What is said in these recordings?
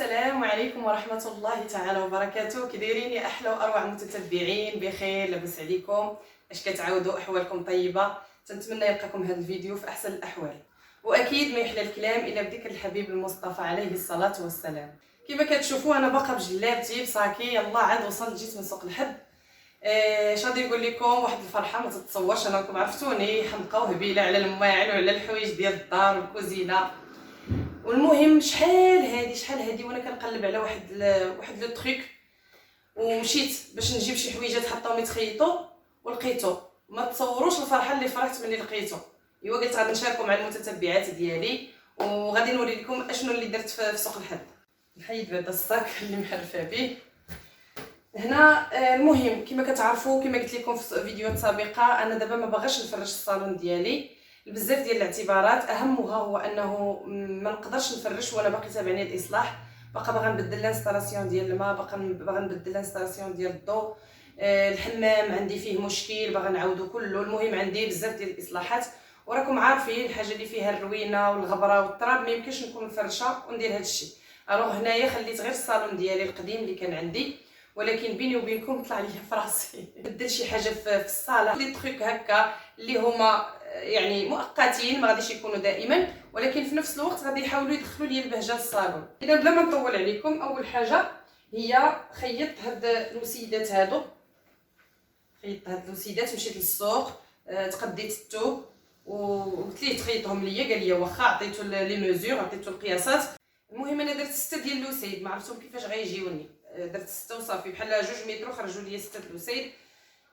السلام عليكم ورحمة الله تعالى وبركاته. كي دايرين يا احلى واروع المتتبعين؟ بخير لاباس عليكم؟ اش كتعاودوا؟ احوالكم طيبه؟ تنتمنى يلقاكم هذا الفيديو في احسن الاحوال، واكيد ما يحلى الكلام الا بذكر الحبيب المصطفى عليه الصلاه والسلام. كما كتشوفوا انا باقا بجلابتي بصاكي، يلا عاد وصلت، جيت من سوق الحد. اش غادي نقول لكم؟ واحد الفرحه ما تتصورش. انا راكم عرفتوني حمقى وهبيله على الماعن وعلى الحوايج ديال الدار والكوزينه. والمهم شحال هادي وانا كنقلب على واحد لو تريك، ومشيت باش نجيب شي حويجات حطاهم يتخيطوا ولقيتو. ما تصوروش الفرحه اللي فرحت ملي لقيتو. ايوا قلت غادي نشاركو مع المتتبعات ديالي وغادي نوري لكم اشنو اللي درت في سوق الحد. نحيد بعدا الصاك اللي محرفه به هنا. المهم كما كتعرفوا، كما قلت لكم في فيديوهات سابقه، انا دابا ما باغاش نفرش الصالون ديالي بزاف ديال الاعتبارات. اهمها هو انه ما نقدرش نفرش وانا باقي تابعني الاصلاح. باقا باغا نبدل الانستالاسيون ديال الماء، باغا نبدل الانستالاسيون ديال الضوء، الحمام عندي فيه مشكل باغا نعاودو كله. المهم عندي بزاف ديال الاصلاحات، وراكم عارفين الحاجه اللي فيها الروينه والغبره والتراب ما يمكنش نكون مفرشه وندير هذا الشيء. الوغ هنايا خليت غير الصالون ديالي القديم اللي كان عندي، ولكن بيني وبينكم طلع لي في راسي بدل شي حاجه في الصاله، لي تريك هكا اللي هما يعني مؤقتين، ما غاديش يكونوا دائما، ولكن في نفس الوقت غادي يحاولوا يدخلوا لي البهجه للصالون. اذا بلا ما نطول عليكم، اول حاجه هي خيطت هاد الوسيدات هادو. خيطت هاد الوسيدات، مشيت للسوق، تقديت الثوب وقلت ليه تخيطهم ليا، قال لي واخا. عطيتو لي ميزور، عطيتو القياسات. المهم انا درت 6 ديال الوسيد، ما عرفتهم كيفاش غيجيوني. درت 6 وصافي، بحال 2 متر خرجوا لي 6 الوسيد.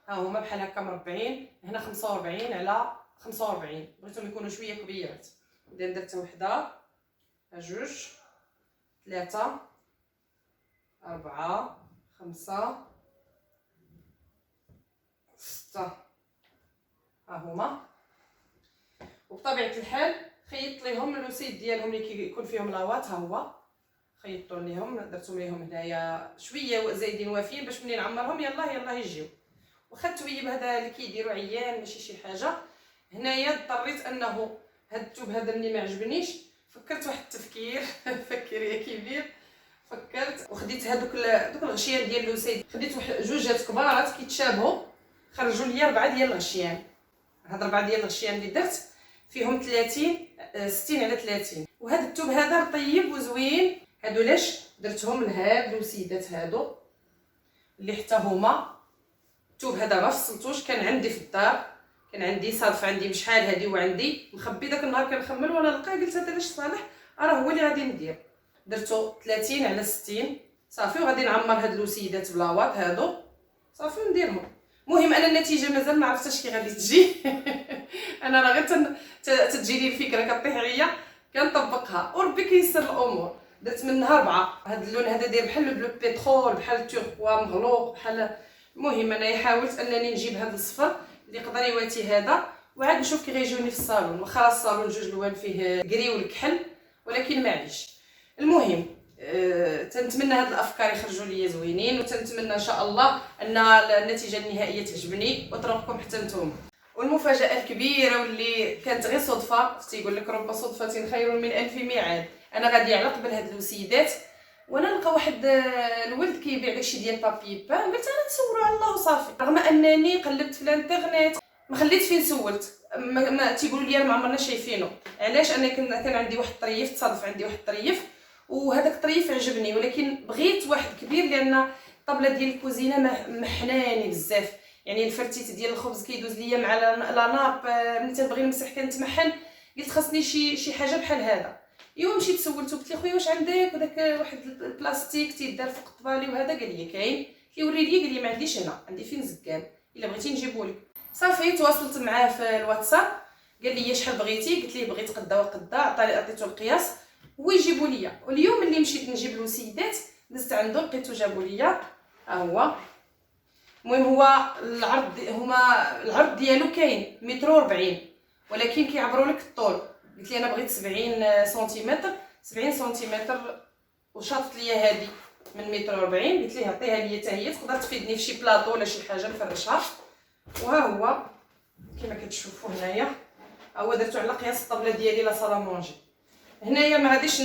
ها هما بحال هكا مربعين، هنا 45 على 45، بغيتهم يكونوا شويه كبيرات. اذا درت وحده، 2، 3، 4، 5، 6. ها هما. وبطبيعه الحال خيطت ليهم الوسيد ديالهم اللي كيكون فيهم لاواط. ها هو خيطت ليهم، درتهم ليهم هنايا شويه زايدين وافيين باش ملي نعمرهم يلا يجيو. واخا التويب هذا اللي كيديروا عيان ماشي شي حاجه. هنايا اضطريت انه هاد الثوب هذا اللي ما عجبنيش، فكرت واحد التفكير فكر يا كبير. فكرت وخديت هذوك الغشيان ديال الوسيد، خديت جوجات كبارات كيتشابهوا، خرجوا لي 4 ديال الغشيان. هاد 4 ديال الغشيان اللي درت فيهم 60 على 30. وهذا الثوب هذا طيب وزوين. هادو لاش درتهم لهاد الوسيدات هادو اللي حتى هما الثوب هذا ما فصلتوش، كان عندي في الدار، كان عندي صادفه عندي بشحال هادي وعندي مخبي. داك النهار كنخمل وانا نلقى، قلت هذا لاش صالح، راه هو اللي غادي ندير. درتو 30 على 60 صافي، وغادي نعمر هاد الوسيدات بلاواط هادو صافي ونديرهم. المهم انا النتيجه مازال ما عرفتش كي غادي تجي انا راه غير تجيني الفكره كطيح عليا كنطبقها وربي كيسر الامور. درت منها 4. هاد اللون هذا داير بحال البلو بيترول، بحال التوركوا مغلوق بحال. المهم انا حاولت انني نجيب هذا الصفر اللي يقدر يواتي هذا، وعاد نشوف كي غيجيوني في الصالون. واخا الصالون جوج لوان فيه كري والكحل، ولكن معليش. المهم تنتمنى هاد الافكار يخرجوا لي زوينين، وتنتمنى ان شاء الله ان النتيجه النهائيه تعجبني وترضكم حتى نتوما. والمفاجاه الكبيره واللي كانت غير صدفه، تيقول لك رب صدفه خير من الف ميعاد. انا غادي على قبل هاد الوسيدات وانا نلقى واحد الولد كيبيع داكشي ديال بابي بان، قلت انا نصورو على الله وصافي. رغم انني قلبت في الانترنت ما خليت فين سولت، ما تيقولوا لي ما عمرنا شايفينه. علاش؟ انا كان عندي واحد الطريف، تصادف عندي واحد الطريف وهذاك الطريف عجبني، ولكن بغيت واحد كبير لان الطابله ديال الكوزينه محناني بزاف. يعني الفرتيت ديال الخبز كيدوز ليا مع لا ناب، ملي تنبغي نمسح كنتمحن. قلت خاصني شي حاجه بحال هذا. ايوا مشيت سولته، قلت ليه خويا واش عندك وداك واحد البلاستيك تيدار فوق الطبالي وهذا؟ قال لي كاين. كيوري لي، قال لي ما عنديش هنا، عندي فين زكان، الا بغيتي نجيبو لك. صافي تواصلت معاه في الواتساب، قال لي شحال بغيتي؟ قلت ليه بغيت قدا وقدا، عطيته القياس هو يجيبو ليا. واليوم اللي مشيت نجيب الوسيدات دزت عنده لقيتو جابو ليا. ها هو. المهم هو العرض ديالو كاين 1.40 متر، ولكن كيعبروا لك الطول. قلت لي انا بغيت 70 سنتيمتر. 70 سنتيمتر وشاطت ليا هذه من 1.40 متر. قلت ليه عطيها ليا حتى هي، تقدر تفيدني في شي بلاطو ولا شي حاجه نفرشها. وها هو كما كتشوفوا هنايا، ها هو درتو على قياس الطابله ديالي لا صاله مونجي. هنايا ما غاديش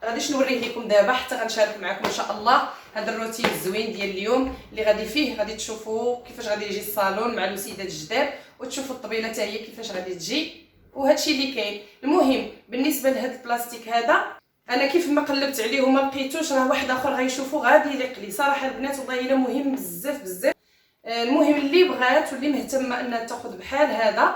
غاديش نوريه لكم دابا حتى غنشارك معكم ان شاء الله هذا الروتين الزوين ديال اليوم اللي غادي فيه غادي تشوفوا كيفاش غادي يجي الصالون مع الوسيدات الجداد، وتشوفوا الطبيله حتى هي كيفاش غادي تجي، وهادشي اللي كاين. المهم بالنسبه لهذا البلاستيك هذا انا كيف ما قلبت عليه وما لقيتوش، راه واحد اخر غيشوفو غادي يليق لي صراحه البنات، والله الا مهم بزاف بزاف. المهم اللي بغات واللي مهتمه انها تاخذ بحال هذا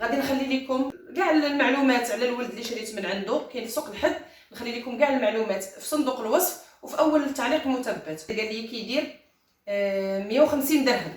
غادي نخلي لكم كاع المعلومات على الولد اللي شريت من عنده، كاين في سوق الحد، نخلي لكم كاع المعلومات في صندوق الوصف وفي اول التعليق المثبت. قال لي كيدير 150 درهم،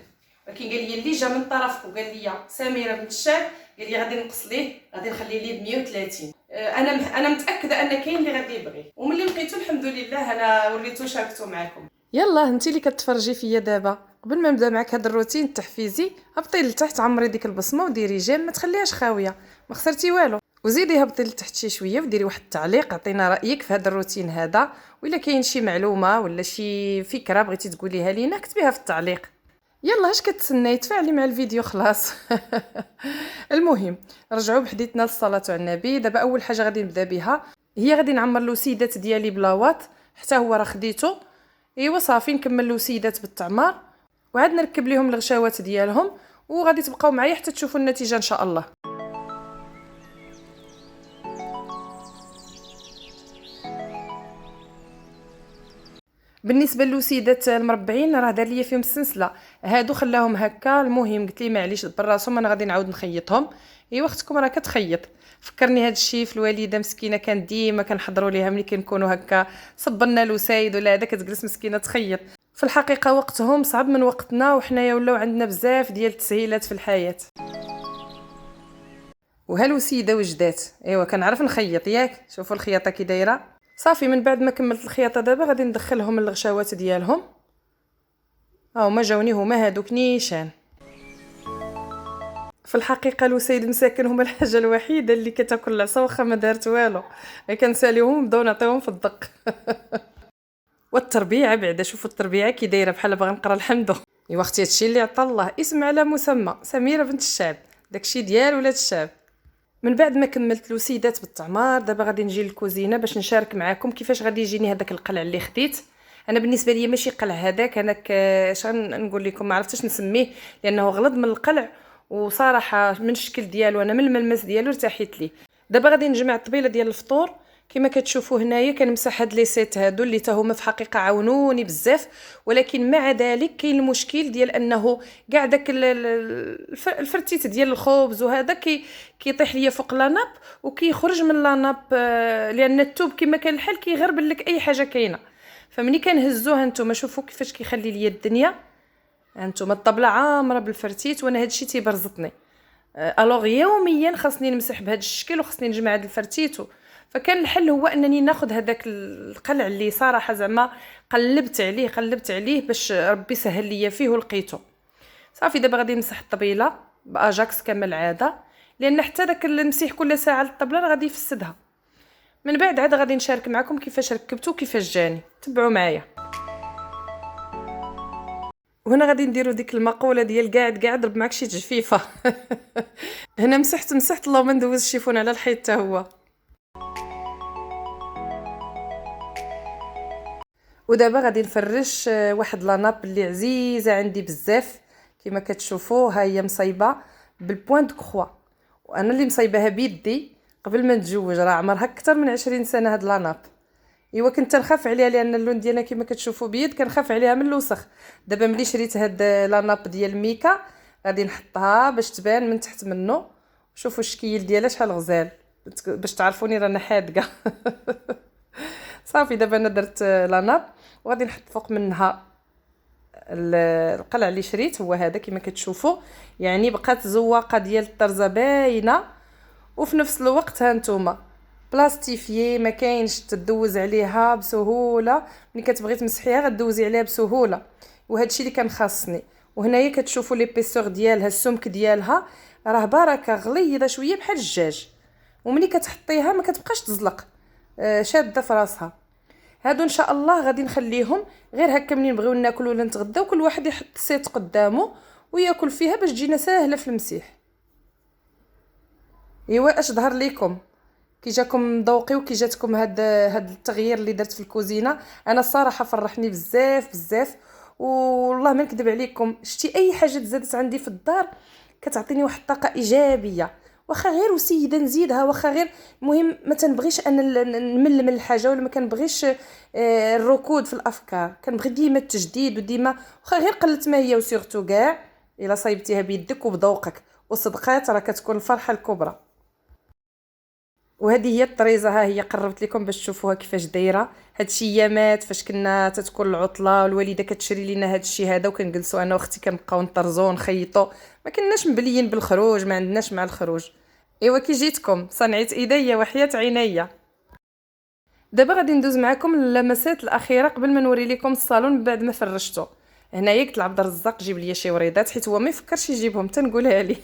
ولكن قال لي اللي جا من طرفكم قال لي سميره بنت الشاب قال لي غادي نقص ليه، غادي نخلي ليه ب 130. انا متاكده ان كاين اللي غادي يبغي، وملي لقيتو الحمد لله انا وريتو شاركتو معكم. يلا انت اللي كتفرجي فيا دابا، قبل ما نبدا معك هذا الروتين التحفيزي هبطي لتحت عمري ديك البصمه وديري جيم، ما تخليهاش خاويه، ما خسرتي والو، وزيدي هبطي لتحت شي شويه وديري واحد التعليق، عطينا رايك في هذا الروتين هذا، ولا كاين شي معلومه ولا شي فكره بغيتي تقوليها لينا كتبيها في التعليق. يلا اش كتسناي تفاعلي مع الفيديو خلاص. المهم رجعوا بحديثنا للصلاه على النبي. دابا اول حاجه غادي نبدا بها هي غادي نعمر الوسيدات ديالي بلاوات حتى هو راه خديته. ايوا صافي نكمل الوسيدات بالتعمار وعاد نركب لهم الغشاوات ديالهم، وغادي تبقاو معايا حتى تشوفوا النتيجه ان شاء الله. بالنسبه للوسيدات المربعين راه دار ليا فيهم السلسله، هادو خلاهم هكا. المهم قلت لي معليش براسهم انا غادي نعاود نخيطهم. ايوا اختكم راه كتخيط، فكرني هاد الشيء في الوالده مسكينه، كان ديما كنحضروا ليها ملي كنكونوا هكا صبنا الوسايد ولا هذا كتجلس مسكينه تخيط. في الحقيقه وقتهم صعب من وقتنا، وحنايا ولاو عندنا بزاف ديال التسهيلات في الحياه. وهالوسيده وجدات ايوا كنعرف نخيط ياك، شوفوا الخياطه كي دايره. صافي من بعد ما كملت الخياطه دابا غادي ندخلهم الغشاوات ديالهم. هما جاوني هما هادوك نيشان. في الحقيقه الوسيد مساكن هما الحاجه الوحيده اللي كتاكل العصا واخا ما دارت والو، كنساليهم ونبداو نعطيوهم في الدق. والتربيعه بعدا شوفوا التربيعه كي دايره بحال باغا نقرا الحمد. ايوا اختي هادشي اللي عطا الله، اسم على مسمى، سميره بنت الشعب، داكشي ديال ولاد الشعب. من بعد ما كملت الوسيدات بالتعمار دابا غادي نجي للكوزينه باش نشارك معكم كيفاش غادي يجيني هذاك القلع اللي خديت. انا بالنسبه لي ماشي قلع هذاك، انا اش نقول لكم ما عرفتش نسميه لانه غلط من القلع، وصراحه من الشكل ديالو انا من الملمس ديالو ارتحيت ليه. دابا غادي نجمع الطبيله ديال الفطور كما كتشوفوا هنايا. كنمسح هاد لي سيت هادو اللي تا هما في حقيقه عاونوني بزاف، ولكن مع ذلك كاين المشكل ديال انه كاع داك الفرتيت ديال الخبز وهذا كيطيح ليا فوق لاناب وكيخرج من لاناب، لان الثوب كما كان الحال كيغربل لك اي حاجه كاينه. فمني كنهزوها نتوما شوفوا كيفاش كيخلي ليا الدنيا، هانتوما الطبله عامره بالفرتيت وانا هادشي تيبرزطني. الوغ يوميا خاصني نمسح بهذا الشكل وخاصني نجمع هذا الفرتيت. فكان الحل هو انني ناخذ هذاك القلع اللي صراحه زعما قلبت عليه باش ربي سهل ليا فيه ولقيته. صافي دابا غادي نمسح الطبيله باجاكس كما العاده، لان حتى داك المسيح كل ساعه للطبله راه غادي يفسدها. من بعد عاد غادي نشارك معكم كيفاش ركبته وكيفاش جاني، تبعوا معايا. وهنا غادي نديروا ديك المقوله ديال قاعد ضرب معك شي تجفيفه. هنا مسحت اللهم ندوز الشيفون على الحيط حتى هو. ودابا غادي نفرش واحد لاناب اللي عزيزه عندي بزاف كما كتشوفوا، ها هي مصايبه بالبوين دو كروا، وانا اللي مصايباها بيدي قبل ما نتزوج، راه عمرها اكثر من 20 سنه هاد لاناب. ايوا كنت نخاف عليها لان اللون ديالها كما كتشوفوا بيد كنخاف عليها من الوسخ. دابا ملي شريت هاد لاناب ديال ميكا غادي نحطها باش تبان من تحت منه. شوفوا الشكل ديالها شحال غزال باش تعرفوني رانا حادقه. صافي دابا انا درت لاناب وغادي نحط فوق منها القلع اللي شريت، هو هذا كما كتشوفوا، يعني بقات زواقه ديال الطرزه باينه، وفي نفس الوقت ها نتوما بلاستيفيي ما كاينش تدوز عليها بسهوله. ملي كتبغي تمسحيها غدوزي عليها بسهوله، وهذا الشيء اللي كان خاصني. وهنايا كتشوفوا لي بيسور ديالها، السمك ديالها راه بركه غليظه شويه بحال الدجاج، وملي كتحطيها ما كتبقاش تزلق، شاده في راسها. هادو ان شاء الله غادي نخليهم غير هكا منين نبغيو ناكلوا ولا نتغداو كل واحد يحط سيت قدامه وياكل فيها باش تجينا ساهله في المسيح. ايوا اش ظهر لكم كي جاكم ذوقي وكي جاتكم هاد التغيير اللي درت في الكوزينه. انا الصراحه فرحني بزاف بزاف، والله ما نكذب عليكم، شتي اي حاجه تزادت عندي في الدار كتعطيني واحد الطاقه ايجابيه، واخا غير وسيده نزيدها، واخا غير المهم ما تنبغيش انا نمل من الحاجه، ولا ما كنبغيش الركود في الافكار، كنبغي ديما التجديد، وديما واخا غير قلت ما هي، وسيرتو كاع الا صايبتيها بيدك وبذوقك وصدقات راه كتكون الفرحه الكبرى. وهذه هي الطريزه، ها هي قربت لكم باش تشوفوها كيفاش دايره. هادشي ايامات فاش كنا تتكون العطله والوالده كتشري لنا هادشي هذا، وكنجلسوا انا واختي كنبقاو نطرزو ونخيطوا، ما كناش مبليين بالخروج، ما عندناش مع الخروج. ايوا كي جيتكم صنعت ايديا وحياة عينيا. دابا غادي ندوز معكم اللمسات الاخيره قبل ما نوري لكم الصالون بعد ما فرشته. هنايا قلت لعبد الرزاق جيب لي شي وريضات، حيت هو ما يفكرش يجيبهم تنقولها لي.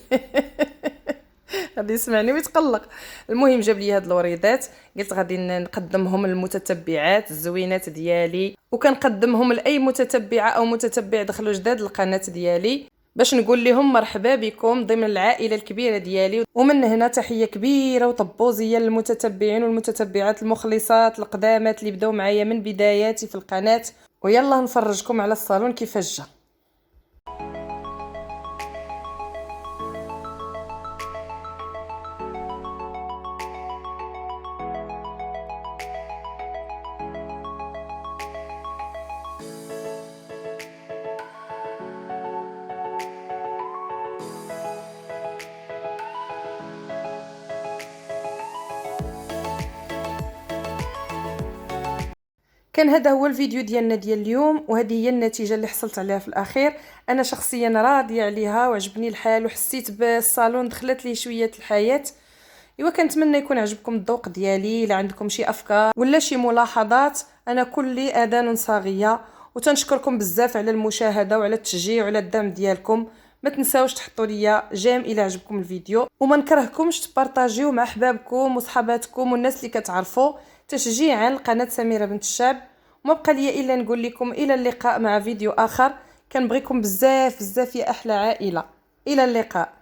غادي يسمعني ويتقلق. المهم جاب لي هاد الوريضات، قلت غادي نقدمهم للمتتبعات الزوينات ديالي، وكنقدمهم لاي متتبعه او متتبع دخلوا جداد القناه ديالي، باش نقول لهم مرحبا بكم ضمن العائله الكبيره ديالي. ومن هنا تحيه كبيره وطبوزيه للمتتبعين والمتتبعات المخلصات القدامات اللي بداو معايا من بداياتي في القناه. ويلا نفرجكم على الصالون كيفاش جا. كان هذا هو الفيديو ديالنا ديال اليوم، وهذه هي النتيجه اللي حصلت عليها في الاخير. انا شخصيا راضيه عليها وعجبني الحال، وحسيت بالصالون دخلت لي شويه الحياه. ايوا كنتمنى يكون عجبكم الذوق ديالي. الا عندكم شي افكار ولا شي ملاحظات، انا كلي اذان صاغيه. وتنشكركم بزاف على المشاهده وعلى التشجيع وعلى الدعم ديالكم. ما تنساوش تحطوا ليا جيم الى عجبكم الفيديو، وما نكرهكمش تبارطاجيو مع احبابكم وصحاباتكم والناس اللي كتعرفوا، تشجيعا لقناه سميره بنت الشاب. وما بقى لي الا نقول لكم الى اللقاء مع فيديو اخر. كنبغيكم بزاف بزاف يا احلى عائله. الى اللقاء.